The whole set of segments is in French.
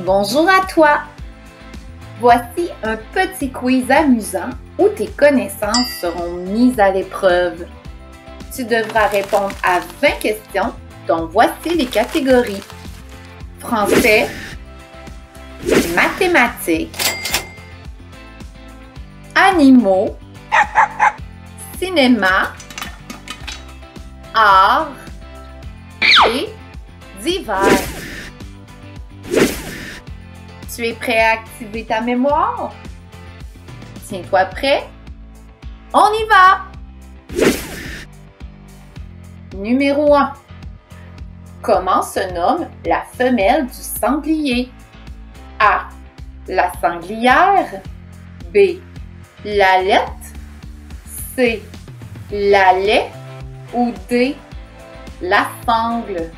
Bonjour à toi! Voici un petit quiz amusant où tes connaissances seront mises à l'épreuve. Tu devras répondre à 20 questions, dont voici les catégories. Français, mathématiques, animaux, cinéma, art et divers. Tu es prêt à activer ta mémoire? Tiens-toi prêt? On y va! Numéro 1. Comment se nomme la femelle du sanglier? A. La sanglière. B. L'allette. C. L'allet. Ou D. La sangle.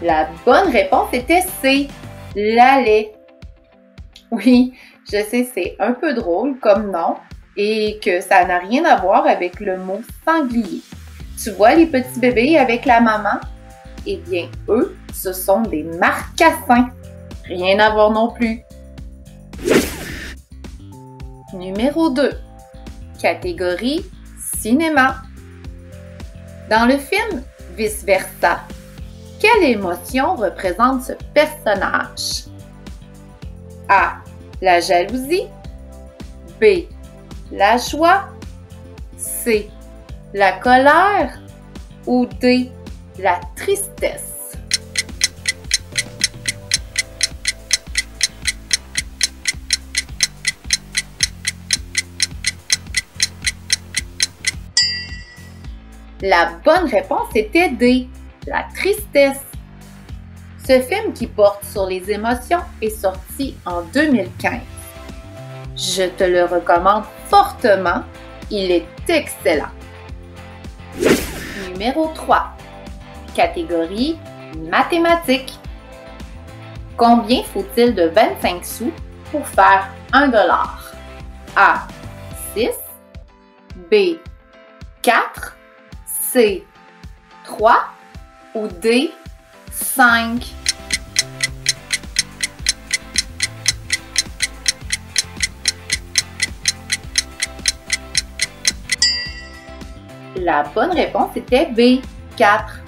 La bonne réponse était C, l'allet. Oui, je sais, c'est un peu drôle comme nom et que ça n'a rien à voir avec le mot sanglier. Tu vois les petits bébés avec la maman? Eh bien, eux, ce sont des marcassins. Rien à voir non plus. Numéro 2. Catégorie cinéma. Dans le film Vice Versa, quelle émotion représente ce personnage? A. La jalousie. B. La joie. C. La colère. Ou D. La tristesse. La bonne réponse était D. La tristesse. Ce film qui porte sur les émotions est sorti en 2015. Je te le recommande fortement, il est excellent. Numéro 3. Catégorie mathématiques. Combien faut-il de 25 sous pour faire 1 dollar? A. 6. B. 4. C. 3. Ou D, 5. La bonne réponse était B, 4.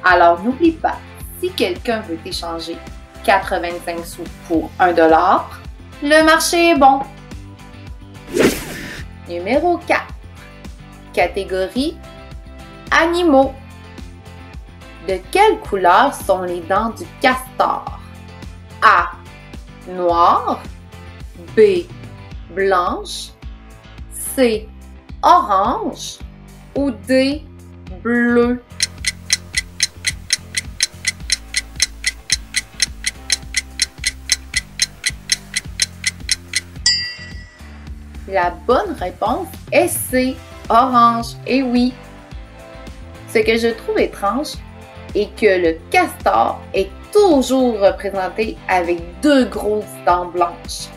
Alors n'oublie pas, si quelqu'un veut échanger 85 sous pour 1 dollar, le marché est bon. Numéro 4. Catégorie animaux. De quelle couleur sont les dents du castor? A. Noir. B. Blanche. C. Orange. Ou D. Bleu. La bonne réponse est C. Orange. Et oui. Ce que je trouve étrange, et que le castor est toujours représenté avec 2 grosses dents blanches.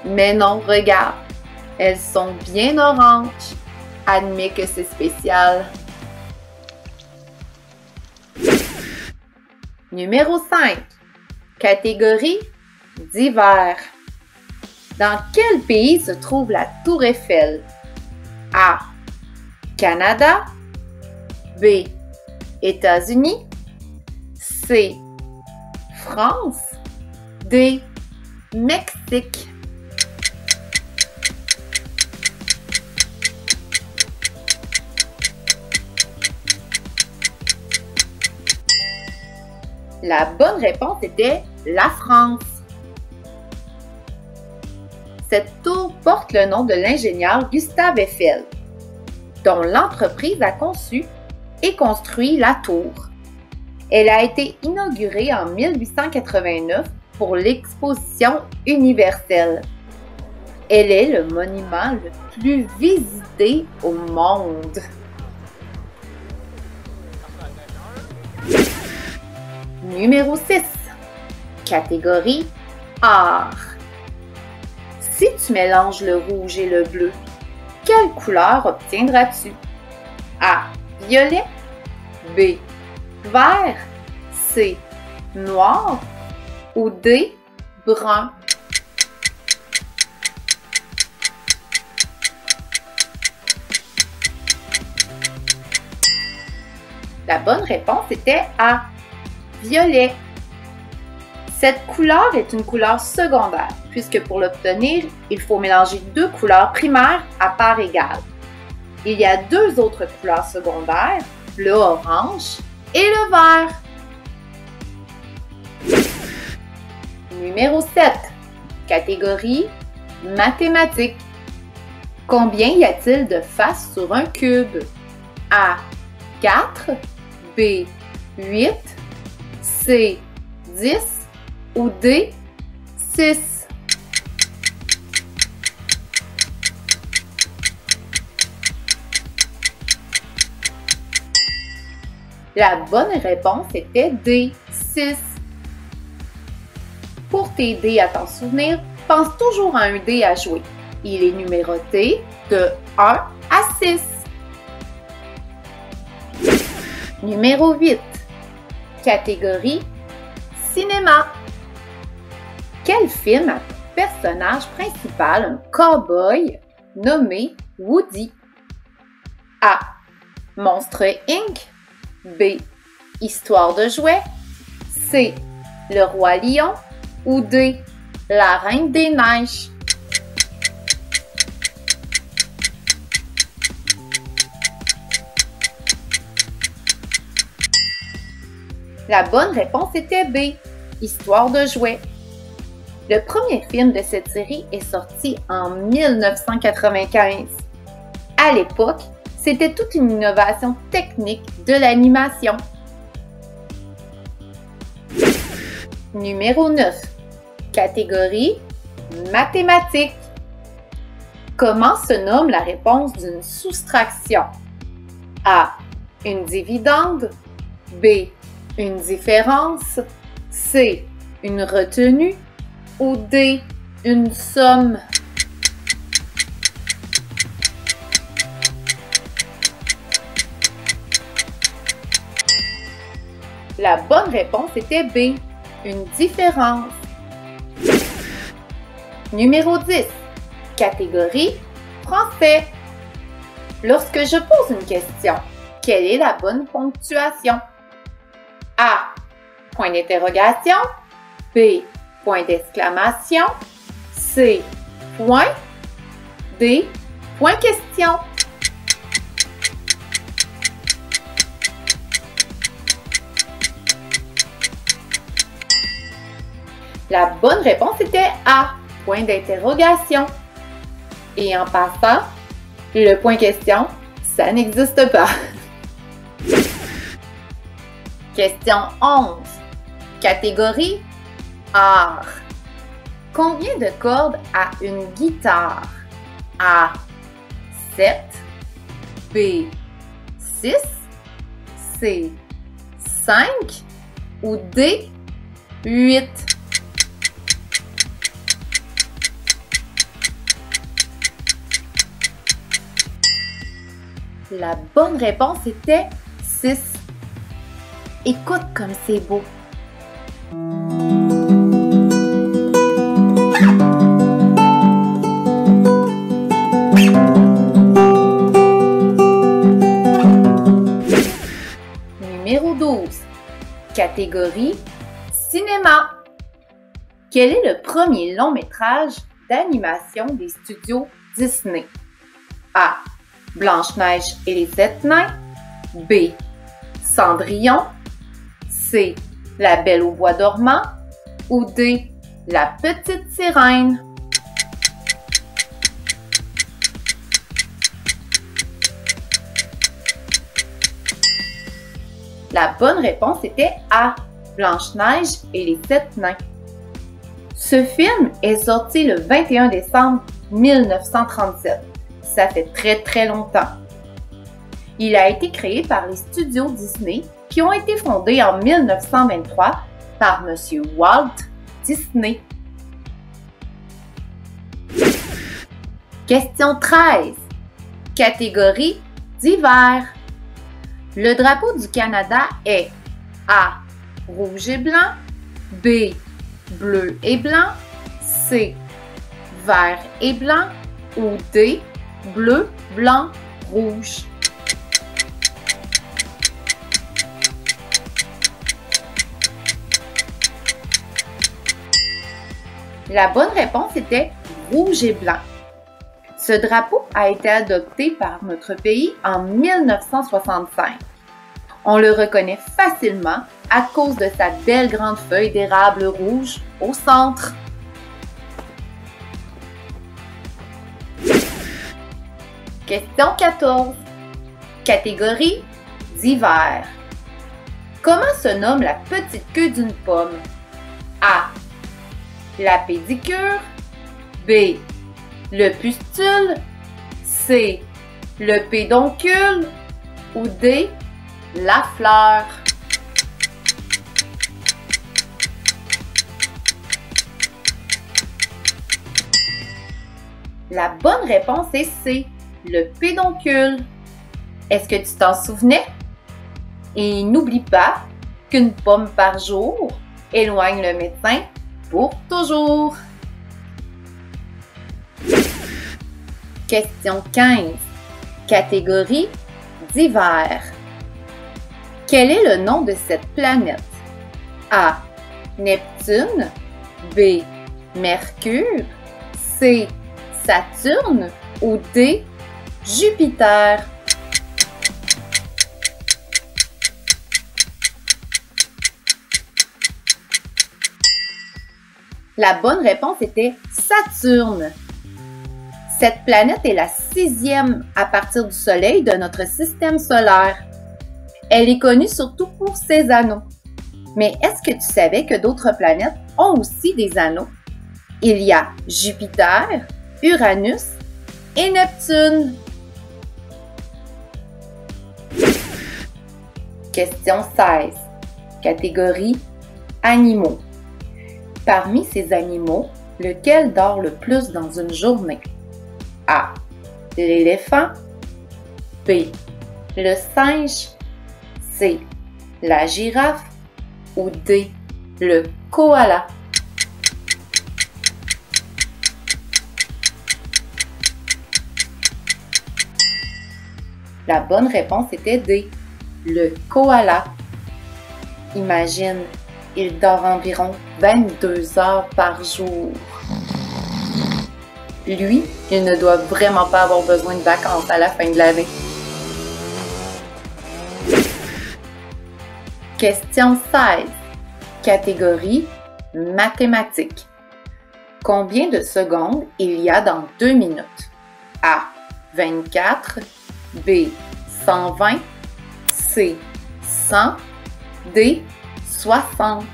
Mais non, regarde, elles sont bien oranges. Admets que c'est spécial. Numéro 5. Catégorie divers. Dans quel pays se trouve la Tour Eiffel? A. Canada. B. États-Unis. C. France. D. Mexique. La bonne réponse était la France. Cette tour porte le nom de l'ingénieur Gustave Eiffel, dont l'entreprise a conçu et construit la tour. Elle a été inaugurée en 1889 pour l'exposition universelle. Elle est le monument le plus visité au monde. Numéro 6. Catégorie art. Si tu mélanges le rouge et le bleu, quelle couleur obtiendras-tu? A. Violet. B. Vert. C. Noir. Ou D. Brun. La bonne réponse était A. Violet. Cette couleur est une couleur secondaire, puisque pour l'obtenir, il faut mélanger deux couleurs primaires à parts égales. Il y a deux autres couleurs secondaires, le orange et le vert. Numéro 7. Catégorie mathématiques. Combien y a-t-il de faces sur un cube? A. 4. B. 8. C. 10. Ou D. 6. La bonne réponse était D. 6. Pour t'aider à t'en souvenir, pense toujours à un dé à jouer. Il est numéroté de 1 à 6. Numéro 8. Catégorie cinéma. Quel film a pour personnage principal un cow-boy nommé Woody? A. Monstre Inc. B. Histoire de jouets. C. Le Roi Lion. Ou D. La Reine des Neiges. La bonne réponse était B. Histoire de jouets. Le premier film de cette série est sorti en 1995. À l'époque, c'était toute une innovation technique de l'animation. Numéro 9. Catégorie mathématiques. Comment se nomme la réponse d'une soustraction? A. Une dividende. B. Une différence. C. Une retenue. Ou D. Une somme. La bonne réponse était B. Une différence. Numéro 10. Catégorie français. Lorsque je pose une question, quelle est la bonne ponctuation? A. Point d'interrogation. B. Point d'exclamation. C. Point. D. Point question. La bonne réponse était A. Point d'interrogation. Et en passant, le point question, ça n'existe pas. Question 11. Catégorie art. Combien de cordes a une guitare? A. 7. B. 6. C. 5. Ou D. 8. La bonne réponse était 6. Écoute comme c'est beau. Numéro 12. Catégorie cinéma. Quel est le premier long métrage d'animation des studios Disney? A. Blanche-Neige et les 7 nains. B. Cendrillon. C. La Belle au bois dormant. Ou D. La Petite Sirène. La bonne réponse était A. Blanche-Neige et les 7 nains. Ce film est sorti le 21 décembre 1937. Ça fait très longtemps. Il a été créé par les studios Disney qui ont été fondés en 1923 par M. Walt Disney. Question 13. Catégorie d'hiver. Le drapeau du Canada est A. Rouge et blanc. B. Bleu et blanc. C. Vert et blanc. Ou D. Bleu, blanc, rouge. La bonne réponse était rouge et blanc. Ce drapeau a été adopté par notre pays en 1965. On le reconnaît facilement à cause de sa belle grande feuille d'érable rouge au centre. Question 14. Catégorie d'hiver. Comment se nomme la petite queue d'une pomme? A. La pédicure. B. Le pustule. C. Le pédoncule. Ou D. La fleur. La bonne réponse est C. Le pédoncule. Est-ce que tu t'en souvenais? Et n'oublie pas qu'une pomme par jour éloigne le médecin pour toujours. Question 15. Catégorie d'hiver. Quel est le nom de cette planète? A. Neptune. B. Mercure. C. Saturne. Ou D. Jupiter. La bonne réponse était Saturne. Cette planète est la 6e à partir du Soleil de notre système solaire. Elle est connue surtout pour ses anneaux. Mais est-ce que tu savais que d'autres planètes ont aussi des anneaux? Il y a Jupiter, Uranus et Neptune. Question 16. Catégorie animaux. Parmi ces animaux, lequel dort le plus dans une journée? A. L'éléphant. B. Le singe. C. La girafe. Ou D. Le koala. La bonne réponse était D. Le koala. Imagine, il dort environ 22 heures par jour. Lui, il ne doit vraiment pas avoir besoin de vacances à la fin de l'année. Question 16. Catégorie mathématiques. Combien de secondes il y a dans 2 minutes? A. 24. B. 120. C. 100. D. 60.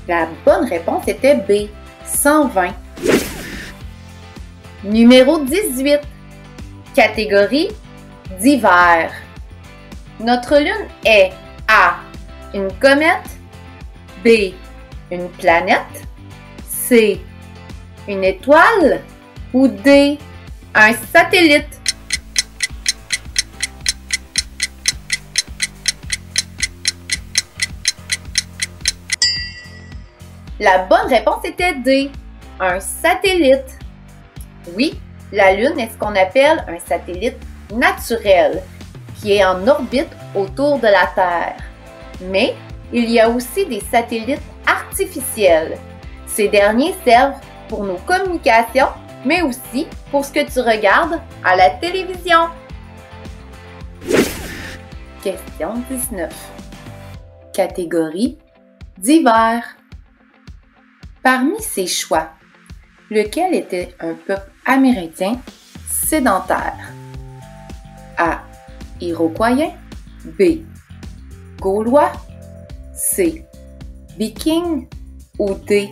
La bonne réponse était B. 120. Numéro 18. Catégorie d'hiver. Notre lune est A. Une comète. B. Une planète. C. Une étoile. Ou D. Un satellite. La bonne réponse était D. Un satellite. Oui, la Lune est ce qu'on appelle un satellite naturel, qui est en orbite autour de la Terre. Mais il y a aussi des satellites artificiels. Ces derniers servent pour nos communications, mais aussi pour ce que tu regardes à la télévision. Question 19. Catégorie d'hiver. Parmi ces choix, lequel était un peuple amérindien sédentaire? A. Iroquoien. B. Gaulois. C. Viking. Ou D.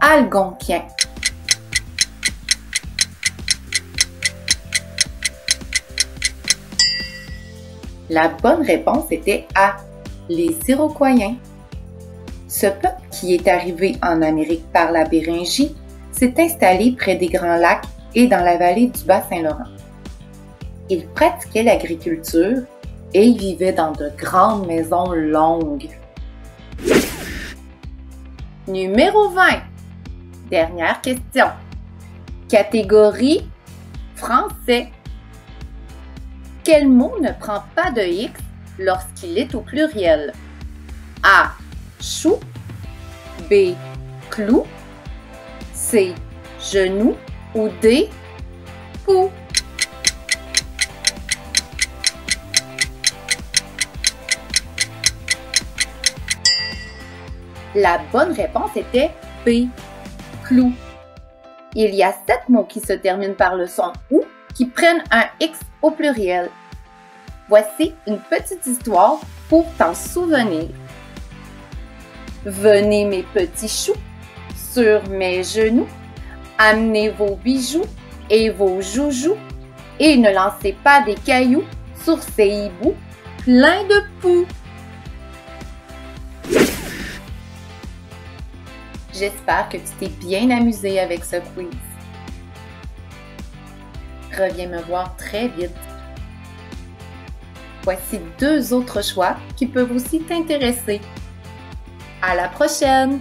Algonquien. La bonne réponse était A. Les Iroquoiens. Ce peuple qui est arrivé en Amérique par la Béringie s'est installé près des Grands Lacs et dans la vallée du Bas-Saint-Laurent. Ils pratiquaient l'agriculture et ils vivaient dans de grandes maisons longues. Numéro 20. Dernière question. Catégorie français. Quel mot ne prend pas de X lorsqu'il est au pluriel? A. Chou. B. Clou. C. Genou. Ou D. Pou. La bonne réponse était B. Clou. Il y a 7 mots qui se terminent par le son OU qui prennent un X au pluriel. Voici une petite histoire pour t'en souvenir. Venez mes petits choux, sur mes genoux, amenez vos bijoux et vos joujoux, et ne lancez pas des cailloux sur ces hiboux pleins de poux. J'espère que tu t'es bien amusé avec ce quiz. Reviens me voir très vite. Voici 2 autres choix qui peuvent aussi t'intéresser. À la prochaine!